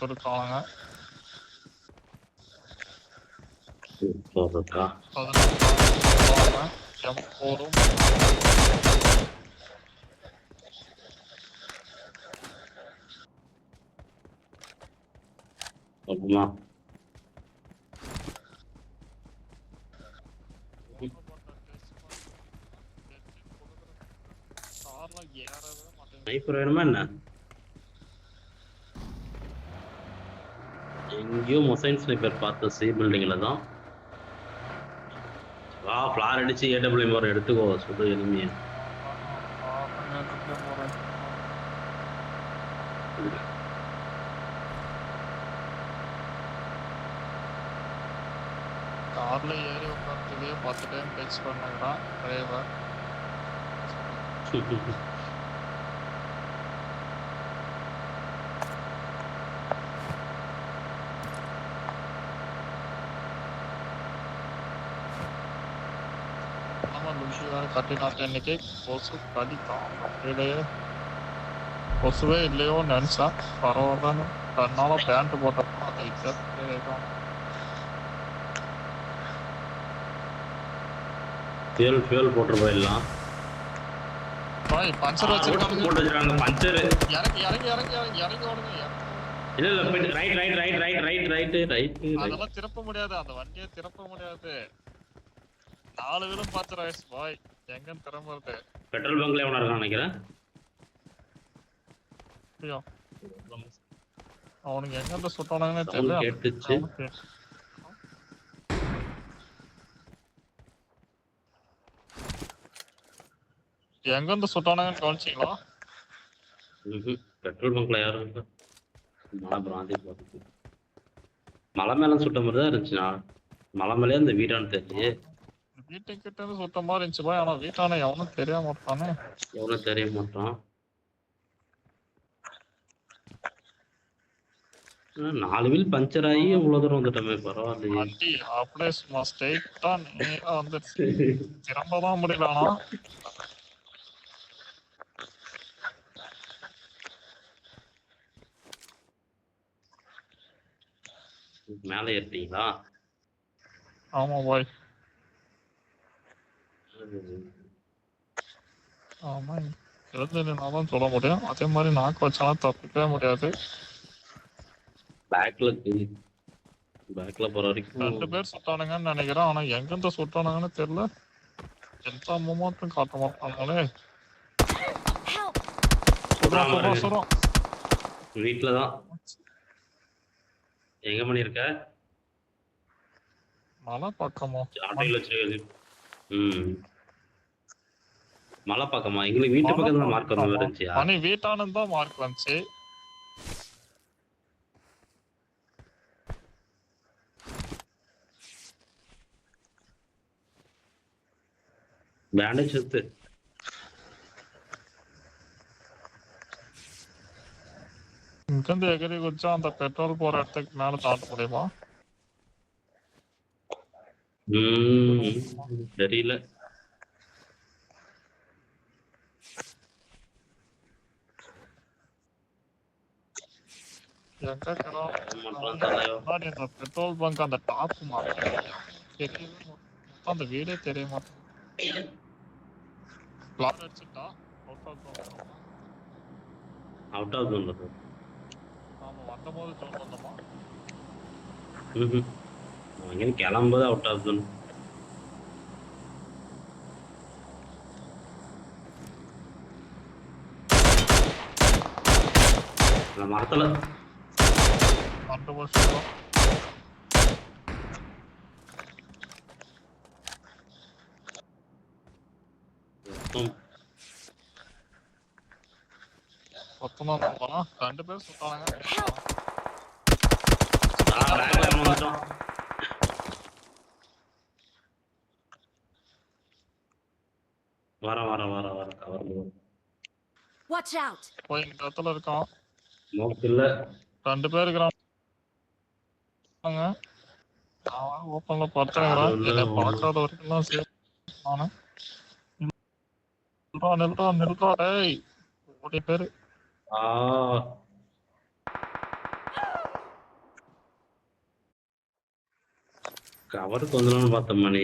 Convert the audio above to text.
கொடுத்துருக்காங்க. ஸ்னைப்பர் வேணுமா என்ன? எங்கேயோ மொசைன் ஸ்னைப்பர் பார்த்த சி பில்டிங்ல தான். வா ஃபிளார் அடிச்சு ஏடபிள்யூஎம் ஒரு எடுத்துக்கோ சுடு எனிமிய. கார்ல ஏறி உட்காந்துவே 10 டைம் டெக்ஸ்ட் பண்ணாங்கறான் டிரைவர். கட்டினாட்ட இன்னைக்கு கொசு கடித்தான். அப்படியே கொசுவே இல்லையோ நினைச்சா பரவாயில்ல. தன்னால பேண்ட் போட்டப்போ அதை ஃபியூல் போட்டு போயிடலாம். பாய் பஞ்சர் வச்சிருக்காங்க. போட்டு வச்சிருக்காங்க பஞ்சர். இறங்கி இறங்கி இறங்கி இறங்கி இறங்கி ஓடுங்க. இல்ல ரைட். அதெல்லாம் திருப்ப முடியாது. அந்த வண்டியை திருப்ப முடியாது. 4 வீலும் பார்த்து ரைஸ் பாய். எங்க திரும்புறது? பெட்ரோல் பங்க்ல எவனா இருக்கான்னு நினைக்கிறேன். அவனுக்கு எங்க இருந்து சுட்டானுங்கன்னே தெரியல. கேட்டுச்சு. எங்க இருந்து சுட்டானுங்கன்னு கவனிச்சீங்களா? பெட்ரோல் பங்க்ல யாரும் இல்லை. மழை பிராந்தி போட்டு மலை மேல சுட்ட மாதிரி தான் இருந்துச்சுண்ணா. மலை மேலே அந்த வீடான்னு தெரியலையே. வீட்டுக்கிட்ட இருந்து சுட்ட மாதிரி இருந்துச்சு பாய். ஆனா வீட்டான எவனும் தெரிய மாட்டானே. எவனும் தெரிய மாட்டான். 4 வீல் பஞ்சர் ஆகி இவ்வளவு தூரம் வந்துட்டோமே பரவாயில்லையே. வண்டி அப்படியே சும்மா ஸ்ட்ரெயிட்டா நேரா வந்துருச்சு. திரும்பதான் முடியல. ஆனா மேலே ஏறிட்டீங்களா? ஆமா பாய். ஆமா எழுதுனாதான் சொல்ல முடியும். அதே மாதிரி நாக்கு வச்சாலும் தப்பிக்கவே முடியாது. பேக்ல போற வரைக்கும் 2 பேர் சுட்டானுங்கன்னு நினைக்கிறேன். ஆனா எங்க இருந்து சுட்டானுங்கன்னு தெரியல. எந்த மூமெண்ட்டும் காட்ட மாட்டாங்களே. வீட்டுலதான். எங்க பண்ணிருக்க? மலை பக்கமா? மலை பக்கமா? எங்களுக்கு வீட்டு பக்கத்துல மார்க் வந்து இருந்துச்சு. மணி வீட்டானு தான் மார்க் வந்துச்சு. பேண்டேஜ் எடுத்து இங்கிருந்து எகிரி குதிச்சா அந்த பெட்ரோல் போற இடத்துக்கு மேல தாண்ட முடியுமா? தெரியல. பெட்ரோல் பங்க் அந்த டாப் அந்த வீடே தெரிய மாட்டேன். அவுட் ஆஃப் ஜோன்ல சார். ஆமா வந்தபோது ஜோன் வந்தோமா? அங்கே கிளம்பும்போது அவுட் ஆஃப் ஜோன். மரத்துல அந்த வருஷம் மொத்தமா போனா 2 பேர் சுட்டாங்க. வர கவர் Watch out. போய் இந்த இடத்துல இருக்கான். நோக்கு இல்ல. 2 பேர் இருக்காங்க. அவன் ஓப்பன்ல படுத்துறான். என்ன பார்க்காத வரைக்கும் தான் சேஃப். நானே நில்றா டேய். 1 பேர். கவருக்கு வந்துடலாம்னு பார்த்தோம் மணி